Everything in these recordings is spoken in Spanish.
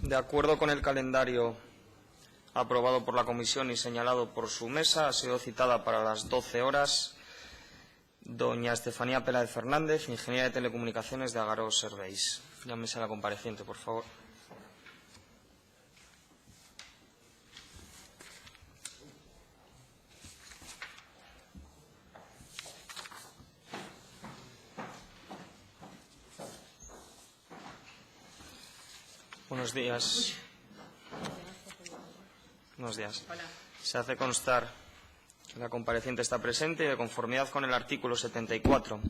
De acuerdo con el calendario aprobado por la comisión y señalado por su mesa, ha sido citada para las 12 horas doña Estefanía Peláez Fernández, ingeniera de telecomunicaciones de Agaró Serveis. Llámese a la compareciente, por favor. Buenos días. Buenos días. Hola. Se hace constar que la compareciente está presente y, de conformidad con el artículo 74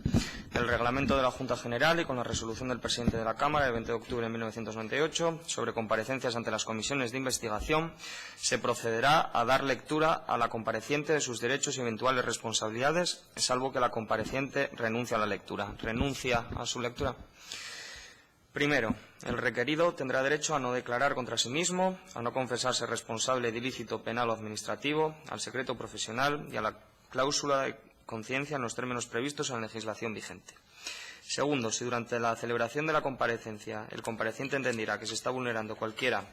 del Reglamento de la Junta General y con la resolución del presidente de la Cámara del 20 de octubre de 1998 sobre comparecencias ante las comisiones de investigación, se procederá a dar lectura a la compareciente de sus derechos y eventuales responsabilidades, salvo que la compareciente renuncie a la lectura. ¿Renuncia a su lectura? Primero, el requerido tendrá derecho a no declarar contra sí mismo, a no confesarse responsable de ilícito penal o administrativo, al secreto profesional y a la cláusula de conciencia en los términos previstos en la legislación vigente. Segundo, si durante la celebración de la comparecencia el compareciente entendiera que se está vulnerando cualquiera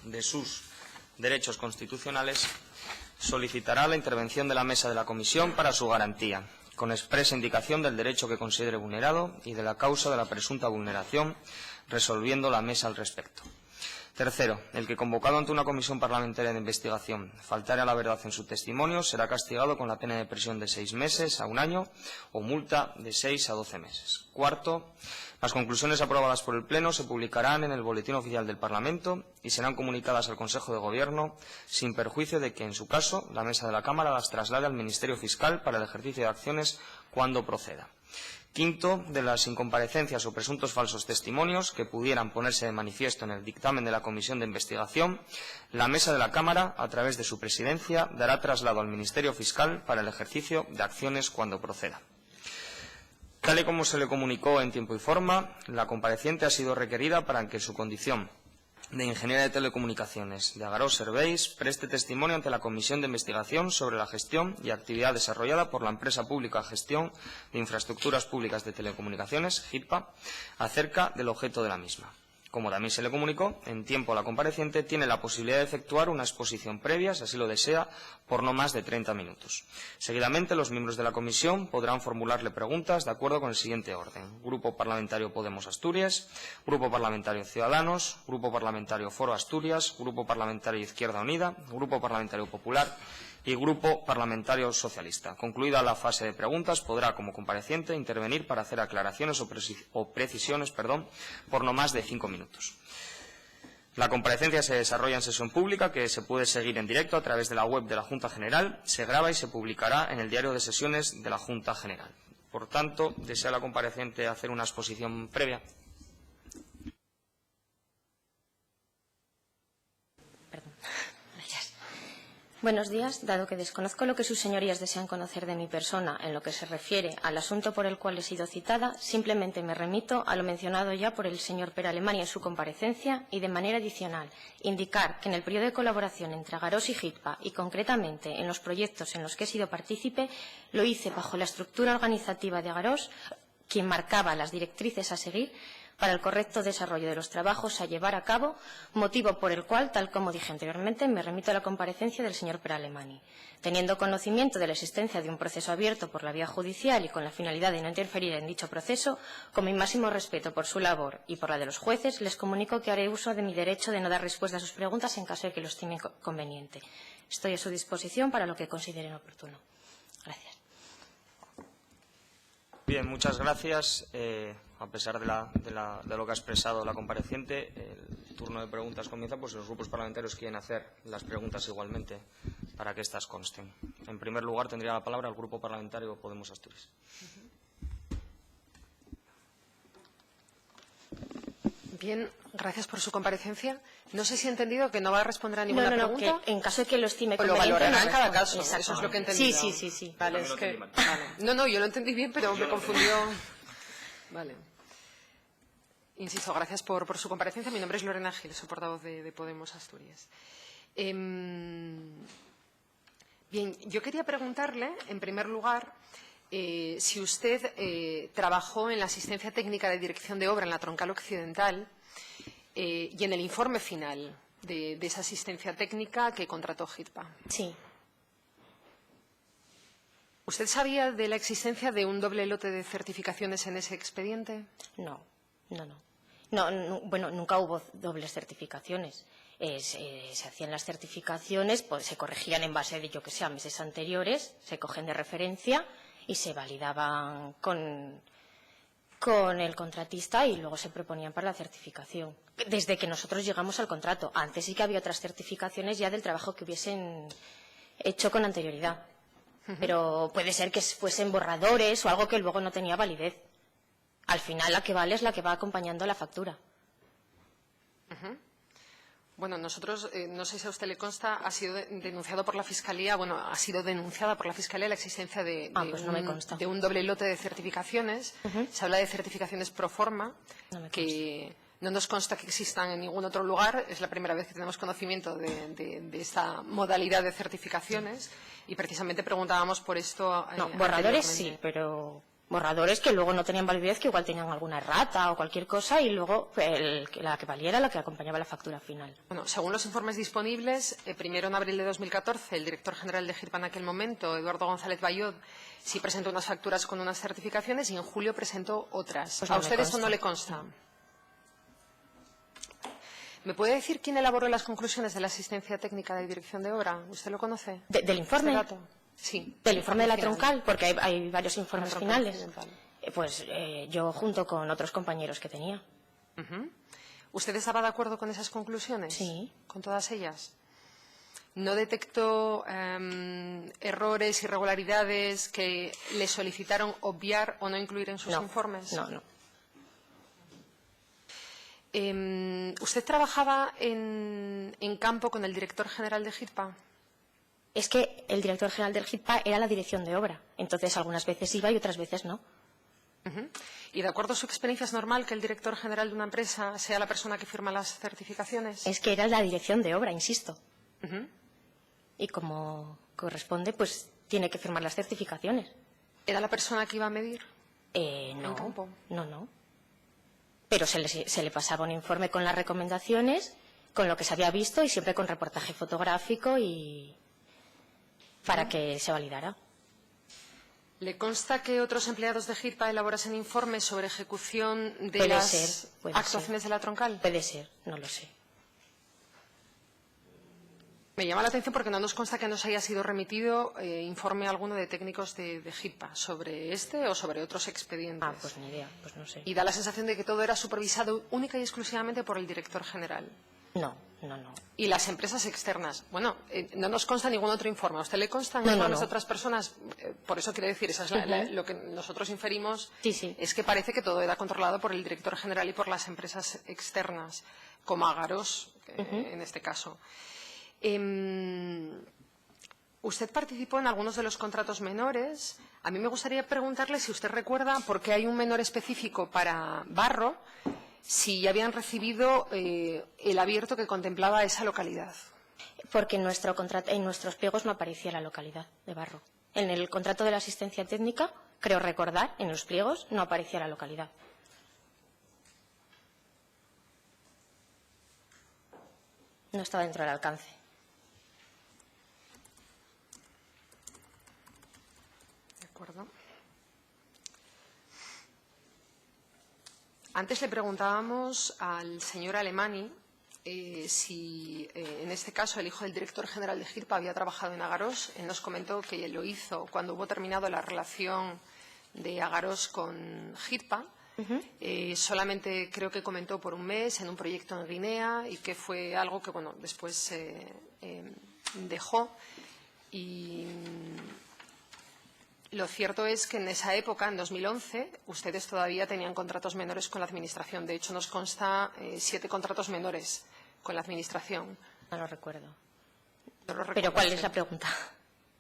de sus derechos constitucionales, solicitará la intervención de la mesa de la comisión para su garantía, con expresa indicación del derecho que considere vulnerado y de la causa de la presunta vulneración, resolviendo la mesa al respecto. Tercero, el que, convocado ante una comisión parlamentaria de investigación, faltare a la verdad en su testimonio, será castigado con la pena de prisión de 6 meses a 1 año o multa de 6 a 12 meses. Cuarto, las conclusiones aprobadas por el Pleno se publicarán en el Boletín Oficial del Parlamento y serán comunicadas al Consejo de Gobierno, sin perjuicio de que, en su caso, la Mesa de la Cámara las traslade al Ministerio Fiscal para el ejercicio de acciones cuando proceda. Quinto, de las incomparecencias o presuntos falsos testimonios que pudieran ponerse de manifiesto en el dictamen de la Comisión de Investigación, la Mesa de la Cámara, a través de su presidencia, dará traslado al Ministerio Fiscal para el ejercicio de acciones cuando proceda. Tal y como se le comunicó en tiempo y forma, la compareciente ha sido requerida para que, en su condición de ingeniera de telecomunicaciones de Agaró Serveis, preste testimonio ante la Comisión de Investigación sobre la gestión y actividad desarrollada por la empresa pública Gestión de Infraestructuras Públicas de Telecomunicaciones, GIPA, acerca del objeto de la misma. Como también se le comunicó, en tiempo la compareciente tiene la posibilidad de efectuar una exposición previa, si así lo desea, por no más de 30 minutos. Seguidamente, los miembros de la comisión podrán formularle preguntas de acuerdo con el siguiente orden: Grupo Parlamentario Podemos Asturias, Grupo Parlamentario Ciudadanos, Grupo Parlamentario Foro Asturias, Grupo Parlamentario Izquierda Unida, Grupo Parlamentario Popular y Grupo Parlamentario Socialista. Concluida la fase de preguntas, podrá, como compareciente, intervenir para hacer aclaraciones o precisiones por no más de 5 minutos. La comparecencia se desarrolla en sesión pública, que se puede seguir en directo a través de la web de la Junta General, se graba y se publicará en el diario de sesiones de la Junta General. Por tanto, ¿desea la compareciente hacer una exposición previa? Buenos días. Dado que desconozco lo que sus señorías desean conocer de mi persona en lo que se refiere al asunto por el cual he sido citada, simplemente me remito a lo mencionado ya por el señor Pere Alemany en su comparecencia y, de manera adicional, indicar que en el periodo de colaboración entre Agarós y GIPA y, concretamente, en los proyectos en los que he sido partícipe, lo hice bajo la estructura organizativa de Agarós, quien marcaba las directrices a seguir para el correcto desarrollo de los trabajos a llevar a cabo, motivo por el cual, tal como dije anteriormente, me remito a la comparecencia del señor Pere Alemany. Teniendo conocimiento de la existencia de un proceso abierto por la vía judicial y con la finalidad de no interferir en dicho proceso, con mi máximo respeto por su labor y por la de los jueces, les comunico que haré uso de mi derecho de no dar respuesta a sus preguntas en caso de que lo estime conveniente. Estoy a su disposición para lo que consideren oportuno. Gracias. Bien, muchas gracias. A pesar de lo que ha expresado la compareciente, el turno de preguntas comienza, pues los grupos parlamentarios quieren hacer las preguntas igualmente para que éstas consten. En primer lugar, tendría la palabra el Grupo Parlamentario Podemos Asturias. Bien, gracias por su comparecencia. No sé si he entendido que no va a responder a ninguna pregunta. Que en caso de que lo estime pues lo conveniente, valorará en cada caso. Exacto. Eso es lo que he entendido. Sí. Vale, es que... Vale. No, yo lo entendí bien, pero me confundió. Vale. Insisto, gracias por su comparecencia. Mi nombre es Lorena Gil, soy portavoz de Podemos Asturias. Bien, yo quería preguntarle, en primer lugar, si usted trabajó en la asistencia técnica de dirección de obra en la Troncal Occidental y en el informe final de esa asistencia técnica que contrató HIRPA. Sí. ¿Usted sabía de la existencia de un doble lote de certificaciones en ese expediente? No. Bueno, nunca hubo dobles certificaciones. Se hacían las certificaciones, pues se corregían en base de, yo que sé, a meses anteriores, se cogen de referencia y se validaban con el contratista y luego se proponían para la certificación. Desde que nosotros llegamos al contrato. Antes sí que había otras certificaciones ya del trabajo que hubiesen hecho con anterioridad. Pero puede ser que fuesen borradores o algo que luego no tenía validez. Al final la que vale es la que va acompañando a la factura. Bueno, nosotros, no sé si a usted le consta, ha sido denunciado por la Fiscalía, ha sido denunciada por la Fiscalía la existencia de un doble lote de certificaciones. Se habla de certificaciones pro forma, que no nos consta que existan en ningún otro lugar. Es la primera vez que tenemos conocimiento de esta modalidad de certificaciones y precisamente preguntábamos por esto. No, borradores sí, pero borradores que luego no tenían validez, que igual tenían alguna errata o cualquier cosa y luego la que valiera la que acompañaba la factura final. Bueno, según los informes disponibles, primero en abril de 2014, el director general de HIRPA en aquel momento, Eduardo González Bayod, sí presentó unas facturas con unas certificaciones y en julio presentó otras. Pues ¿A usted eso no le consta? ¿Me puede decir quién elaboró las conclusiones de la asistencia técnica de dirección de obra? ¿Usted lo conoce? ¿Del informe? ¿Este dato? Sí. Del informe de la troncal, porque hay varios informes finales. Pues yo junto con otros compañeros que tenía. ¿Usted estaba de acuerdo con esas conclusiones? Sí. ¿Con todas ellas? ¿No detectó errores, irregularidades que le solicitaron obviar o no incluir en sus informes? No. ¿Usted trabajaba en campo con el director general de HIRPA? Es que el director general del HIRPA era la dirección de obra. Entonces, algunas veces iba y otras veces no. ¿Y de acuerdo a su experiencia es normal que el director general de una empresa sea la persona que firma las certificaciones? Es que era la dirección de obra, insisto. Y como corresponde, pues tiene que firmar las certificaciones. ¿Era la persona que iba a medir? No. Campo? No. Pero se le pasaba un informe con las recomendaciones, con lo que se había visto y siempre con reportaje fotográfico y para que se validara. ¿Le consta que otros empleados de HIRPA elaborasen informes sobre ejecución de las actuaciones de la troncal? Puede ser, no lo sé. Me llama la atención porque no nos consta que nos haya sido remitido informe alguno de técnicos de HIRPA sobre este o sobre otros expedientes. Pues ni idea, pues no sé. Y da la sensación de que todo era supervisado única y exclusivamente por el director general. No. ¿Y las empresas externas? Bueno, no nos consta ningún otro informe. ¿A usted le constan informes de otras personas? Por eso quiere decir, eso es lo que nosotros inferimos, sí. Es que parece que todo era controlado por el director general y por las empresas externas, como Agaros, en este caso. Usted participó en algunos de los contratos menores. A mí me gustaría preguntarle si usted recuerda por qué hay un menor específico para Barro, si habían recibido el abierto que contemplaba esa localidad. Porque en nuestros pliegos no aparecía la localidad de Barro. En el contrato de la asistencia técnica, creo recordar, en los pliegos no aparecía la localidad. No estaba dentro del alcance. De acuerdo. Antes le preguntábamos al señor Alemany si, en este caso, el hijo del director general de HIRPA había trabajado en Agaros. Él nos comentó que lo hizo cuando hubo terminado la relación de Agaros con HIRPA. Solamente creo que comentó por un mes en un proyecto en Guinea y que fue algo que, después dejó. Y lo cierto es que en esa época, en 2011, ustedes todavía tenían contratos menores con la Administración. De hecho, nos consta 7 contratos menores con la Administración. No lo recuerdo. No lo recuerdo. ¿Pero cuál es la pregunta?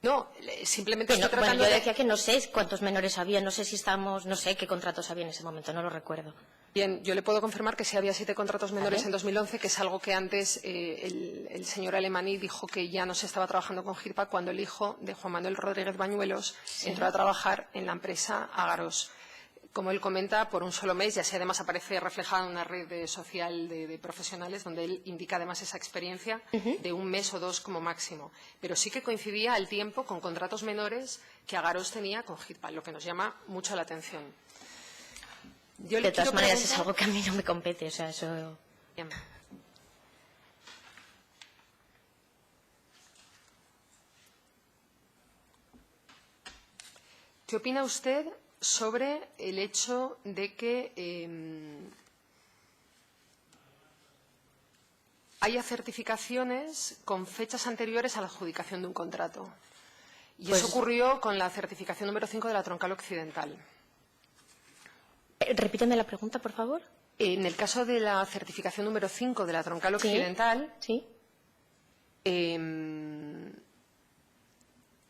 No, simplemente estoy tratando yo decía que no sé cuántos menores había, no sé qué contratos había en ese momento, no lo recuerdo. Bien, yo le puedo confirmar que sí había 7 contratos menores en 2011, que es algo que antes el señor Alemany dijo que ya no se estaba trabajando con HIRPA cuando el hijo de Juan Manuel Rodríguez Bañuelos entró a trabajar en la empresa Agaros. como él comenta, por un solo mes, y así además aparece reflejada en una red social de profesionales donde él indica además esa experiencia de un mes o dos como máximo. Pero sí que coincidía al tiempo con contratos menores que Agarós tenía con HITPA, lo que nos llama mucho la atención. De todas maneras es algo que a mí no me compete, o sea, eso... Bien. ¿Qué opina usted sobre el hecho de que haya certificaciones con fechas anteriores a la adjudicación de un contrato? Y eso ocurrió con la certificación número 5 de la Troncal Occidental. Repíteme la pregunta, por favor. En el caso de la certificación número 5 de la Troncal Occidental... Sí.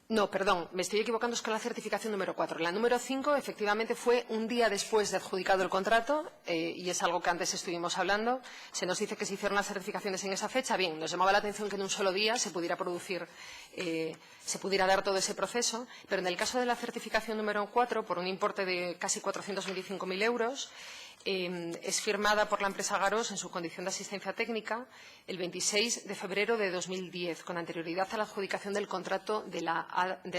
No, perdón, me estoy equivocando, es con la certificación número 4. La número 5, efectivamente, fue un día después de adjudicado el contrato, y es algo que antes estuvimos hablando. Se nos dice que se hicieron las certificaciones en esa fecha. Bien, nos llamaba la atención que en un solo día se pudiera producir, se pudiera dar todo ese proceso, pero en el caso de la certificación número 4, por un importe de casi 425.000 euros, es firmada por la empresa Agarós en su condición de asistencia técnica el 26 de febrero de 2010, con anterioridad a la adjudicación del contrato de la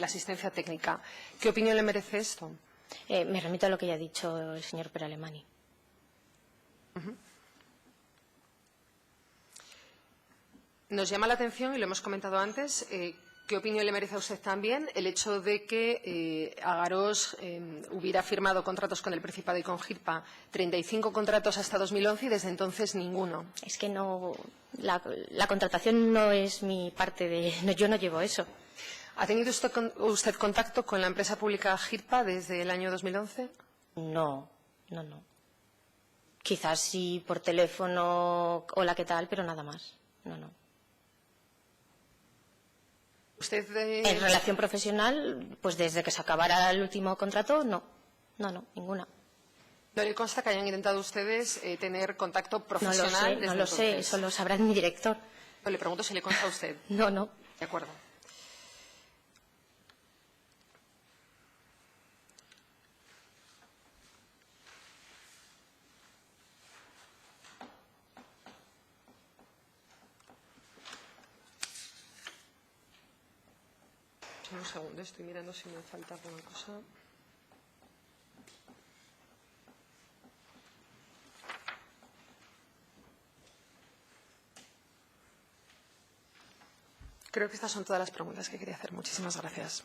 asistencia técnica. ¿Qué opinión le merece esto? Me remito a lo que ya ha dicho el señor Peralemani. Nos llama la atención, y lo hemos comentado antes, ¿qué opinión le merece a usted también el hecho de que Agarós hubiera firmado contratos con el Principado y con HITPA, 35 contratos hasta 2011 y desde entonces ninguno? Es que no, la contratación no es mi parte de... No, yo no llevo eso. ¿Ha tenido usted contacto con la empresa pública HITPA desde el año 2011? No. Quizás sí por teléfono, hola, ¿qué tal? Pero nada más. No. ¿Usted En relación profesional, pues desde que se acabara el último contrato, no, ninguna. ¿No le consta que hayan intentado ustedes tener contacto profesional? No lo sé, eso lo sabrá mi director. No, le pregunto si le consta a usted. No. De acuerdo. Un segundo, estoy mirando si me falta alguna cosa. Creo que estas son todas las preguntas que quería hacer. Muchísimas gracias.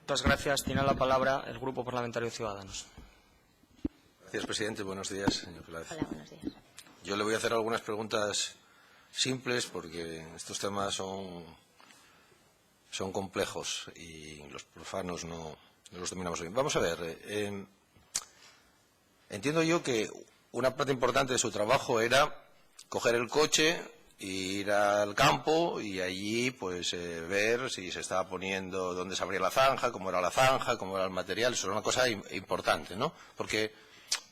Muchas gracias. Tiene la palabra el Grupo Parlamentario Ciudadanos. Gracias, presidente. Buenos días, señor Peláez. Hola, buenos días. Yo le voy a hacer algunas preguntas simples porque estos temas son complejos y los profanos no los dominamos bien. Vamos a ver. Entiendo yo que una parte importante de su trabajo era coger el coche, ir al campo y allí pues ver si se estaba poniendo, dónde se abría la zanja, cómo era el material. Eso es una cosa importante, ¿no? Porque,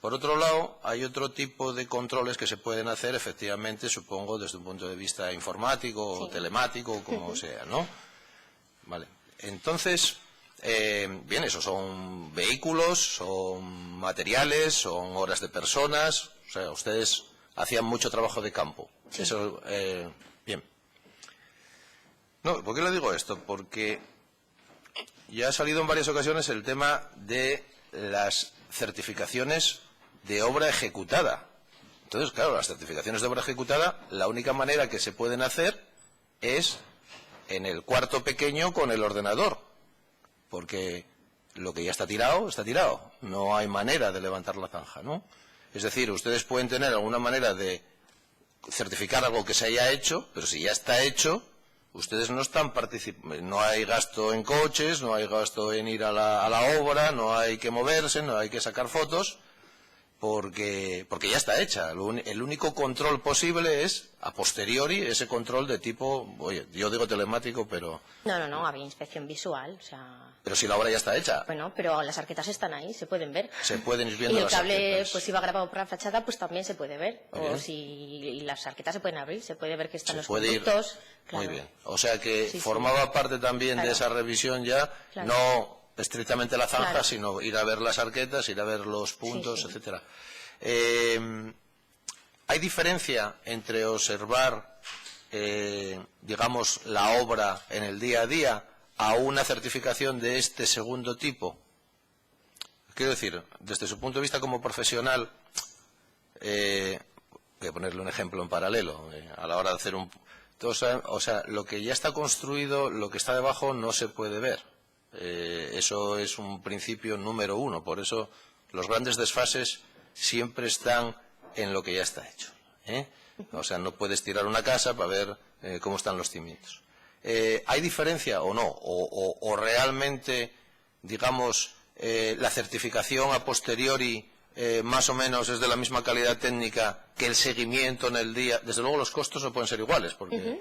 por otro lado, hay otro tipo de controles que se pueden hacer, efectivamente, supongo, desde un punto de vista informático o telemático, o como sea, ¿no? Vale. Entonces, bien, esos son vehículos, son materiales, son horas de personas. O sea, ustedes hacían mucho trabajo de campo. Sí. Eso, bien. No, ¿por qué le digo esto? Porque ya ha salido en varias ocasiones el tema de las certificaciones de obra ejecutada. Entonces, claro, las certificaciones de obra ejecutada, la única manera que se pueden hacer es en el cuarto pequeño con el ordenador, porque lo que ya está tirado, no hay manera de levantar la zanja, ¿no? Es decir, ustedes pueden tener alguna manera de certificar algo que se haya hecho, pero si ya está hecho, ustedes no están participando, no hay gasto en coches, no hay gasto en ir a la obra, no hay que moverse, no hay que sacar fotos, porque ya está hecha. El único control posible es, a posteriori, ese control de tipo, oye, yo digo telemático, pero... No, había inspección visual, o sea... Pero si la obra ya está hecha. Bueno, pero las arquetas están ahí, se pueden ver. Se pueden ir viendo las arquetas. Y el cable, pues si va grabado por la fachada, pues también se puede ver. O si las arquetas se pueden abrir, se puede ver que están los conductos. Muy bien. O sea que formaba parte también de esa revisión ya, no estrictamente la zanja, Claro. sino ir a ver las arquetas, ir a ver los puntos, Sí, sí. etcétera. ¿Hay diferencia entre observar, digamos, la obra en el día a día a una certificación de este segundo tipo? Quiero decir, desde su punto de vista como profesional, voy a ponerle un ejemplo en paralelo, a la hora de hacer un... o sea, lo que ya está construido, lo que está debajo no se puede ver. Eso es un principio número uno, por eso los grandes desfases siempre están en lo que ya está hecho. O sea, no puedes tirar una casa para ver cómo están los cimientos. ¿Hay diferencia o no? ¿O realmente, digamos, la certificación a posteriori más o menos es de la misma calidad técnica que el seguimiento en el día? Desde luego los costos no pueden ser iguales, porque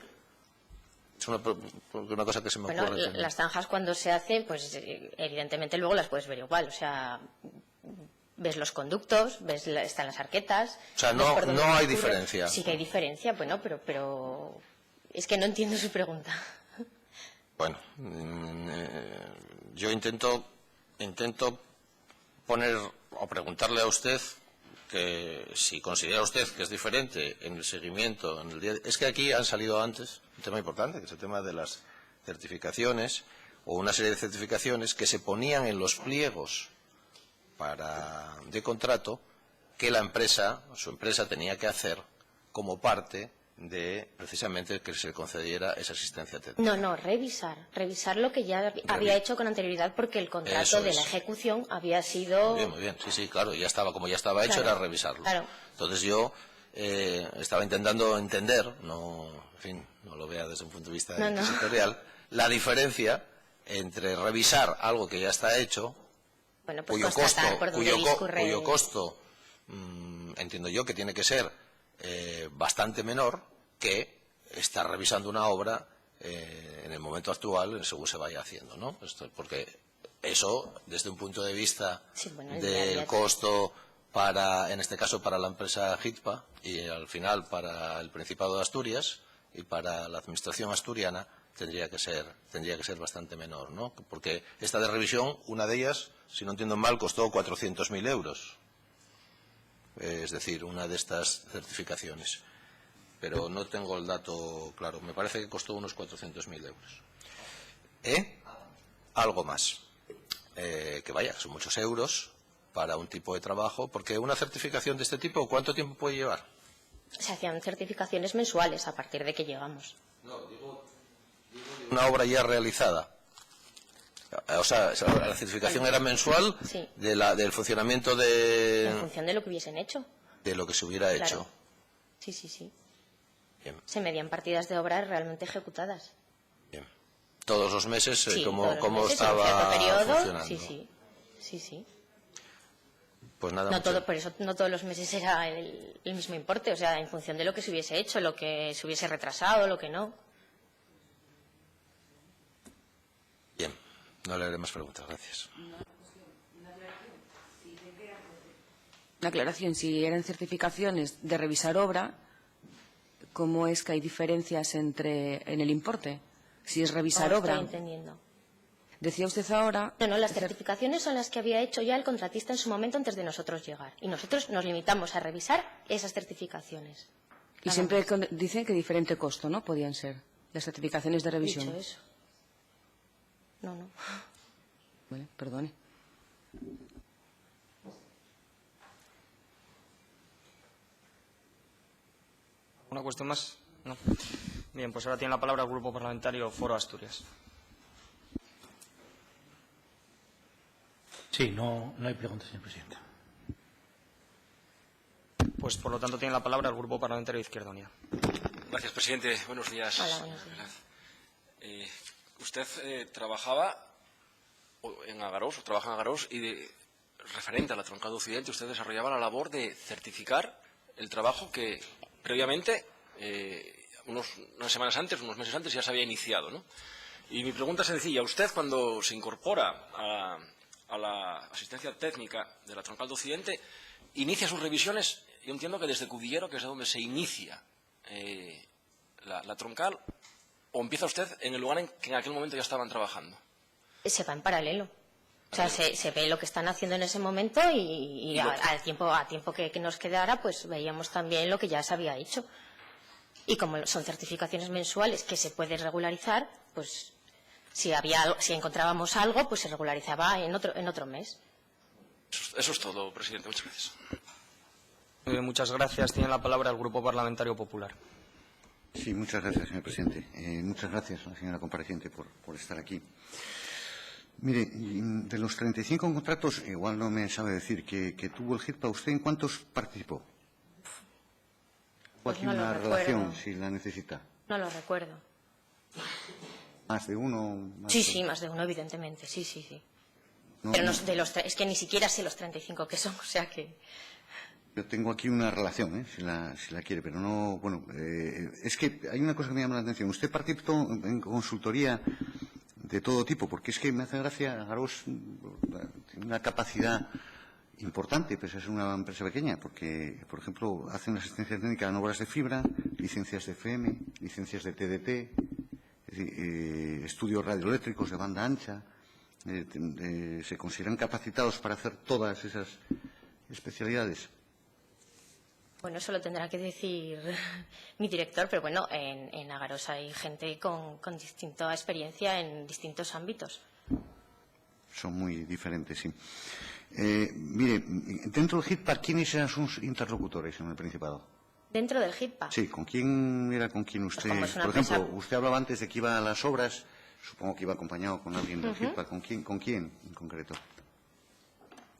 es una cosa que se me Bueno, ocurre. las zanjas cuando se hacen, pues evidentemente luego las puedes ver igual. O sea, ves los conductos, están las arquetas. O sea, ves por dónde no hay discurre. diferencia. Sí que hay diferencia, bueno, pero es que no entiendo su pregunta. Bueno, yo intento poner o preguntarle a usted que si considera usted que es diferente en el seguimiento, en el día. Es que aquí han salido antes un tema importante, que es el tema de las certificaciones o una serie de certificaciones que se ponían en los pliegos de contrato que la empresa, su empresa, tenía que hacer como parte de precisamente que se le concediera esa asistencia técnica. No, revisar lo que ya había hecho con anterioridad, porque el contrato Eso de es. la ejecución había sido... Muy bien, sí, claro, como ya estaba hecho, Claro, era revisarlo. claro. Entonces yo estaba intentando entender, no lo vea desde un punto de vista No. inquisitorial, la diferencia entre revisar algo que ya está hecho, Bueno, pues cuyo constatar por dónde discurre... cuyo costo entiendo yo que tiene que ser bastante menor que estar revisando una obra en el momento actual según se vaya haciendo, ¿no? Porque eso, desde un punto de vista Sí, bueno, el del día. costo en este caso para la empresa HITPA y al final para el Principado de Asturias y para la administración asturiana, tendría que ser bastante menor, ¿no? Porque esta de revisión, una de ellas, si no entiendo mal, costó 400.000 euros. Es decir, una de estas certificaciones. Pero no tengo el dato claro. Me parece que costó unos 400.000 euros. Algo más. Que vaya, son muchos euros para un tipo de trabajo, porque una certificación de este tipo, ¿cuánto tiempo puede llevar? Se hacían certificaciones mensuales a partir de que llegamos. No, digo una obra ya realizada. O sea, la certificación era mensual, Sí. del funcionamiento En función de lo que hubiesen hecho. de lo que se hubiera Claro. hecho. Sí. Bien, Se medían partidas de obras realmente ejecutadas. bien. Todos los meses, Sí, cómo todos los meses, en un estaba cierto periodo. funcionando. Sí. Pues nada, Por eso no todos los meses era el mismo importe. O sea, en función de lo que se hubiese hecho, lo que se hubiese retrasado, lo que no. Bien, no le haré más preguntas, gracias. Una aclaración, si eran certificaciones de revisar obra, ¿cómo es que hay diferencias en el importe? Si es revisar No obra. estoy entendiendo. Decía usted ahora... No, las certificaciones son las que había hecho ya el contratista en su momento antes de nosotros llegar. Y nosotros nos limitamos a revisar esas certificaciones. Y siempre dicen que diferente costo, ¿no? Podían ser las certificaciones de revisión. Dicho eso. No. Vale, perdone. ¿Una cuestión más? No. Bien, pues ahora tiene la palabra el Grupo Parlamentario Foro Asturias. Sí, no hay preguntas, señor presidente. Pues por lo tanto tiene la palabra el Grupo Parlamentario Izquierda Unida. Gracias, presidente. Buenos días. Hola, buenos días. Usted trabajaba en Agarós, trabaja en Agarós, y referente a la Troncal Occidente, usted desarrollaba la labor de certificar el trabajo que previamente, unas semanas antes, unos meses antes, ya se había iniciado, ¿no? Y mi pregunta es sencilla. Usted, cuando se incorpora a la asistencia técnica de la Troncal Occidente, inicia sus revisiones, yo entiendo que desde Cudillero, que es de donde se inicia la troncal, o empieza usted en el lugar en que en aquel momento ya estaban trabajando. Se va en paralelo. O sea, se ve lo que están haciendo en ese momento y a tiempo que nos quedara, pues veíamos también lo que ya se había hecho. Y como son certificaciones mensuales que se pueden regularizar, pues si encontrábamos algo, pues se regularizaba en otro mes. Eso es todo, presidente. Muchas gracias. Muchas gracias. Tiene la palabra el Grupo Parlamentario Popular. Sí, muchas gracias, señor presidente. Muchas gracias a la señora compareciente por estar aquí. Mire, de los 35 contratos, igual no me sabe decir que tuvo el GIRPA, ¿usted en cuántos participó? Pues aquí no lo una recuerdo. relación, si la necesita. No lo recuerdo. ¿Más de uno? Sí, más de uno, evidentemente, sí. No, Pero es que ni siquiera sé los 35 que son, o sea que... Yo tengo aquí una relación, si la quiere, pero no... Bueno, es que hay una cosa que me llama la atención. Usted participó en consultoría de todo tipo, porque es que me hace gracia, Garós tiene una capacidad importante, pese a ser una empresa pequeña, porque, por ejemplo, hace una asistencia técnica en obras de fibra, licencias de FM, licencias de TDT, es decir, estudios radioeléctricos de banda ancha, se consideran capacitados para hacer todas esas especialidades. Bueno, eso lo tendrá que decir mi director, pero bueno, en Agarosa hay gente con distinta experiencia en distintos ámbitos. Son muy diferentes, sí. Mire, dentro del GITPA, ¿quiénes eran sus interlocutores en el Principado? ¿Dentro del GITPA? Sí, ¿con quién era con quien usted...? como es una por ejemplo, empresa- usted hablaba antes de que iba a las obras, supongo que iba acompañado con alguien del GITPA. ¿Con quién en concreto?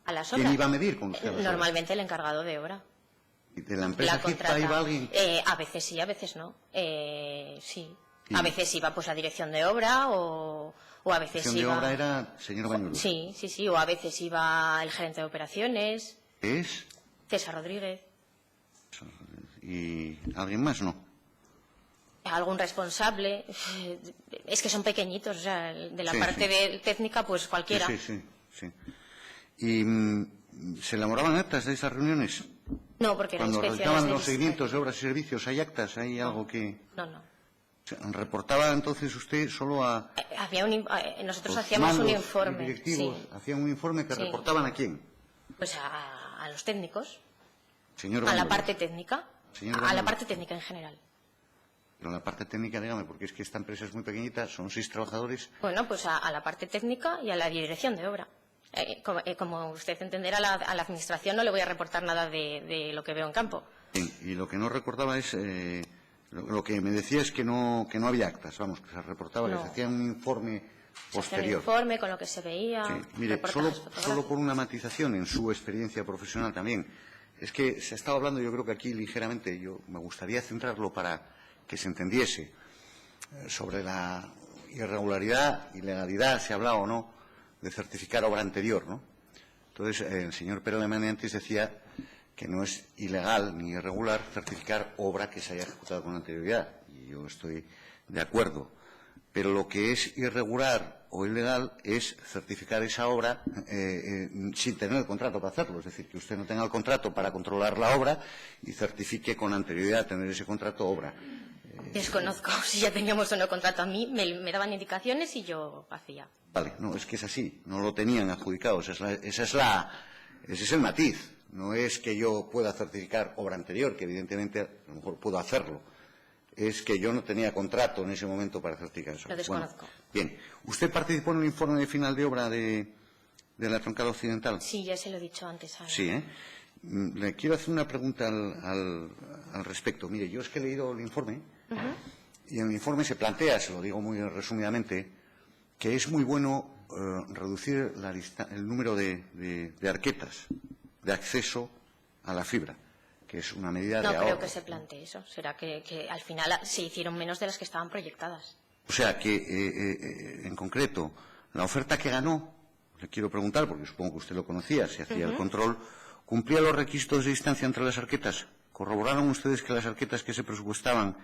¿A las ¿Quién obras? iba a medir con usted a las obras? Normalmente el encargado de obra. ¿Y de la empresa La GITPA contrata. iba alguien? A veces sí, a veces no. Sí. ¿Y? A veces iba pues la dirección de obra o a veces La dirección de iba... obra era señor Bañuelos. Sí, o a veces iba el gerente de operaciones, ¿Es? César Rodríguez, ¿Y alguien más? No. algún responsable. Es que son pequeñitos, o sea, de la Sí, parte sí. de técnica, pues cualquiera. Sí. ¿Y se elaboraban actas de esas reuniones? No, porque eran Cuando especiales realizaban de los diseño. seguimientos de obras y servicios, ¿hay actas? ¿Hay algo que...? No. O sea, ¿reportaba entonces usted solo a Nosotros los hacíamos un mandos informe. directivos? Sí. ¿Hacían un informe que Sí. reportaban a quién? Pues a los técnicos, Señor a la Bañuelos. parte técnica, Señor a la Bañuelos. parte técnica en general. Pero la parte técnica, dígame, porque es que esta empresa es muy pequeñita, son 6 trabajadores. Bueno, pues a la parte técnica y a la dirección de obra. Como usted entenderá, a la administración no le voy a reportar nada de lo que veo en campo. Bien, y lo que no recordaba es... lo que me decía es que no había actas, vamos, que se reportaba, No. que se hacía un informe Se hacía un posterior. informe con lo que se veía. Sí, mire, reportajes solo fotográficos. por una matización en su experiencia profesional también. Es que se estaba hablando, yo creo que aquí ligeramente, yo me gustaría centrarlo para que se entendiese sobre la irregularidad, ilegalidad, se ha hablado o no, de certificar obra anterior, ¿no? Entonces, el señor Pere Alemany antes decía que no es ilegal ni irregular certificar obra que se haya ejecutado con anterioridad. Y yo estoy de acuerdo. Pero lo que es irregular o ilegal es certificar esa obra sin tener el contrato para hacerlo. Es decir, que usted no tenga el contrato para controlar la obra y certifique con anterioridad a tener ese contrato obra. Desconozco si ya teníamos o no contrato. A mí me daban indicaciones y yo hacía. Vale, no, es que es así. No lo tenían adjudicado. Ese es el matiz. No es que yo pueda certificar obra anterior, que evidentemente a lo mejor puedo hacerlo. Es que yo no tenía contrato en ese momento para certificar eso. Lo desconozco. Bueno, bien. ¿Usted participó en el informe de final de obra de la troncal occidental? Sí, ya se lo he dicho antes. Sí, ¿eh? Le quiero hacer una pregunta al respecto. Mire, yo es que he leído el informe y en el informe se plantea, se lo digo muy resumidamente, que es muy bueno reducir el número de arquetas de acceso a la fibra, que es una medida de No ahorro. creo que se plantee eso. Será que al final se hicieron menos de las que estaban proyectadas. O sea, que en concreto, la oferta que ganó, le quiero preguntar, porque supongo que usted lo conocía, se hacía el control, ¿cumplía los requisitos de distancia entre las arquetas? ¿Corroboraron ustedes que las arquetas que se presupuestaban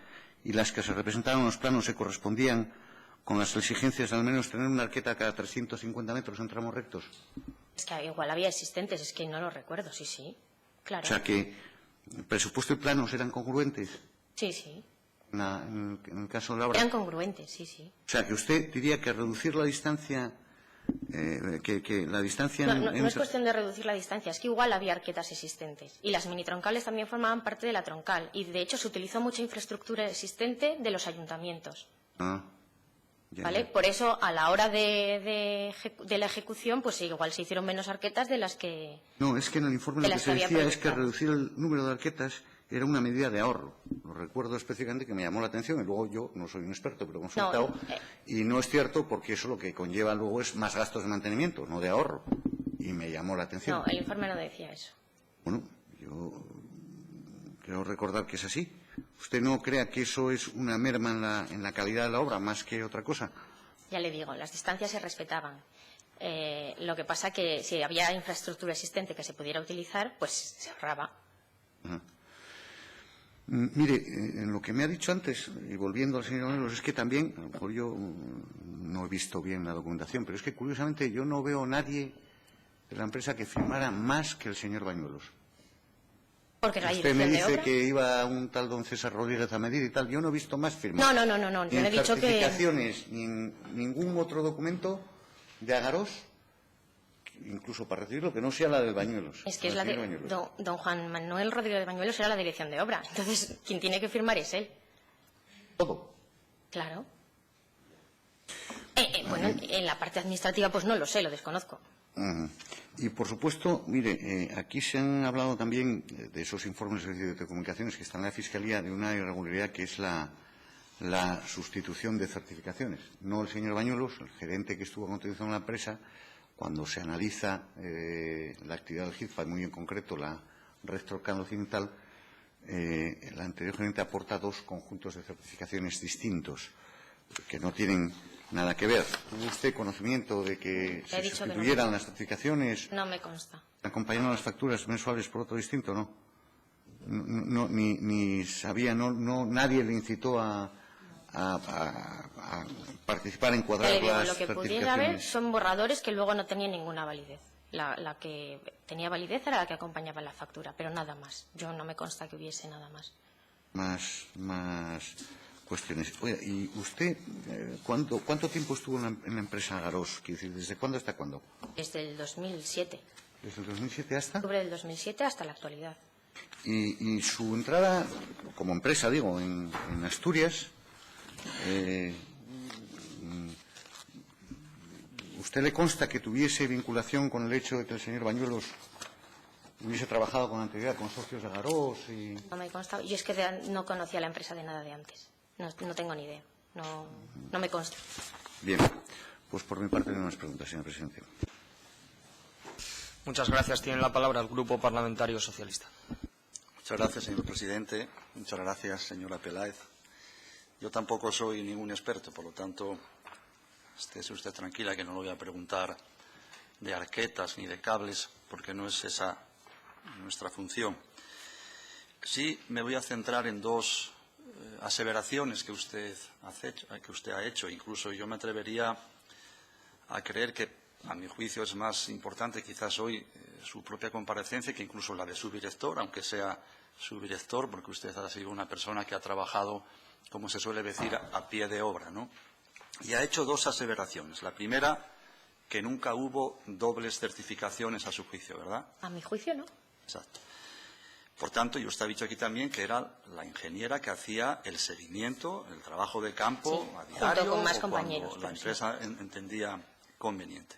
y las que se representaban en los planos se correspondían con las exigencias de al menos tener una arqueta cada 350 metros en tramos rectos? Es que igual había existentes, es que no lo recuerdo, sí, claro. O sea, que el presupuesto y planos eran congruentes Sí. en el caso de la obra. Eran congruentes, sí. O sea, que usted diría que reducir la distancia que la distancia... No es cuestión de reducir la distancia, es que igual había arquetas existentes. Y las mini troncales también formaban parte de la troncal. Y, de hecho, se utilizó mucha infraestructura existente de los ayuntamientos. ¿Vale? Por eso, a la hora de la ejecución, pues igual se hicieron menos arquetas de las que... No, es que en el informe lo que se decía es que reducir el número de arquetas era una medida de ahorro. Lo recuerdo específicamente, que me llamó la atención, y luego yo no soy un experto, pero he consultado, y no es cierto, porque eso lo que conlleva luego es más gastos de mantenimiento, no de ahorro. Y me llamó la atención. No, el informe no decía eso. Bueno, yo creo recordar que es así. ¿Usted no crea que eso es una merma en la calidad de la obra, más que otra cosa? Ya le digo, las distancias se respetaban. Lo que pasa que si había infraestructura existente que se pudiera utilizar, pues se ahorraba. Mire, en lo que me ha dicho antes, y volviendo al señor Bañuelos, es que también, a lo mejor yo no he visto bien la documentación, pero es que curiosamente yo no veo a nadie de la empresa que firmara más que el señor Bañuelos. Porque la Usted me dirección de dice obra... que iba un tal don César Rodríguez a medir y tal. Yo no he visto más firmas. No. Ni Yo no he en dicho que... certificaciones, ni en ningún otro documento de Agarós, incluso para recibirlo, que no sea la del Bañuelos. Es que es la de don Juan Manuel Rodríguez de Bañuelos, era la dirección de obra. Entonces, quien tiene que firmar es él. Todo. Claro. Bueno, en la parte administrativa, pues no lo sé, lo desconozco. Y, por supuesto, mire, aquí se han hablado también de esos informes de telecomunicaciones que están en la Fiscalía, de una irregularidad que es la sustitución de certificaciones. No el señor Bañuelos, el gerente que estuvo a continuación en la empresa, cuando se analiza la actividad del GIFA, muy en concreto la red Troncal Occidental, el anterior gerente aporta 2 conjuntos de certificaciones distintos que no tienen nada que ver. ¿Tuvo usted conocimiento de que se sustituyeran las certificaciones? No me consta. ¿Acompañaron las facturas mensuales por otro distinto? No. Ni sabía, nadie le incitó a participar en cuadrar las lo que certificaciones. pudiera haber son borradores que luego no tenían ninguna validez. La que tenía validez era la que acompañaba la factura, pero nada más. Yo no me consta que hubiese nada más. Más cuestiones. Oye, ¿y usted cuánto tiempo estuvo en la empresa Agarós? Quiero decir, ¿desde cuándo hasta cuándo? Desde el 2007. ¿Desde el 2007 hasta? Octubre del 2007 hasta la actualidad. Y su entrada como empresa, digo, en Asturias, ¿usted le consta que tuviese vinculación con el hecho de que el señor Bañuelos hubiese trabajado con anterioridad con socios de Agarós? No me consta. Yo es que no conocía la empresa de nada de antes. No tengo ni idea. No me consta. Bien. Pues por mi parte no hay más preguntas, señor presidente. Muchas gracias. Tiene la palabra el Grupo Parlamentario Socialista. Muchas gracias, señor presidente. Muchas gracias, señora Peláez. Yo tampoco soy ningún experto, por lo tanto, estése usted tranquila que no le voy a preguntar de arquetas ni de cables, porque no es esa nuestra función. Sí me voy a centrar en 2 aseveraciones que usted ha hecho. Incluso yo me atrevería a creer que, a mi juicio, es más importante quizás hoy su propia comparecencia que incluso la de su director, aunque sea su director, porque usted ha sido una persona que ha trabajado, como se suele decir, a pie de obra, ¿no? Y ha hecho 2 aseveraciones. La primera, que nunca hubo dobles certificaciones a su juicio, ¿verdad? A mi juicio, no. Exacto. Por tanto, y usted ha dicho aquí también que era la ingeniera que hacía el seguimiento, el trabajo de campo a diario, junto con más o compañeros, cuando la empresa entendía conveniente.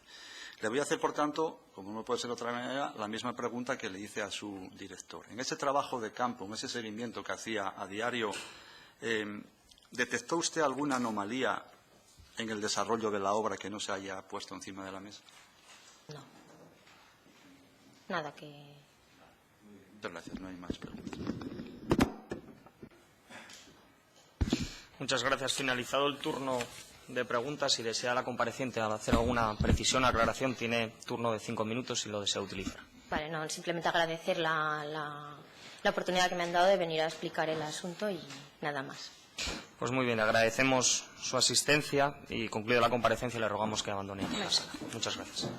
Le voy a hacer, por tanto, como no puede ser de otra manera, la misma pregunta que le hice a su director. En ese trabajo de campo, en ese seguimiento que hacía a diario, ¿detectó usted alguna anomalía en el desarrollo de la obra que no se haya puesto encima de la mesa? No. Nada que... Muchas gracias. No hay más preguntas. Muchas gracias. Finalizado el turno de preguntas, si desea la compareciente hacer alguna precisión o aclaración, tiene turno de 5 minutos si lo desea utilizar. Vale, no, simplemente agradecer la oportunidad que me han dado de venir a explicar el asunto y nada más. Pues muy bien, agradecemos su asistencia y concluida la comparecencia le rogamos que abandone la sala. Muchas gracias.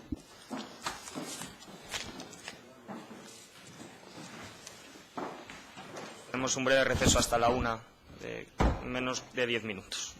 Tenemos un breve receso hasta la 1, de menos de 10 minutos.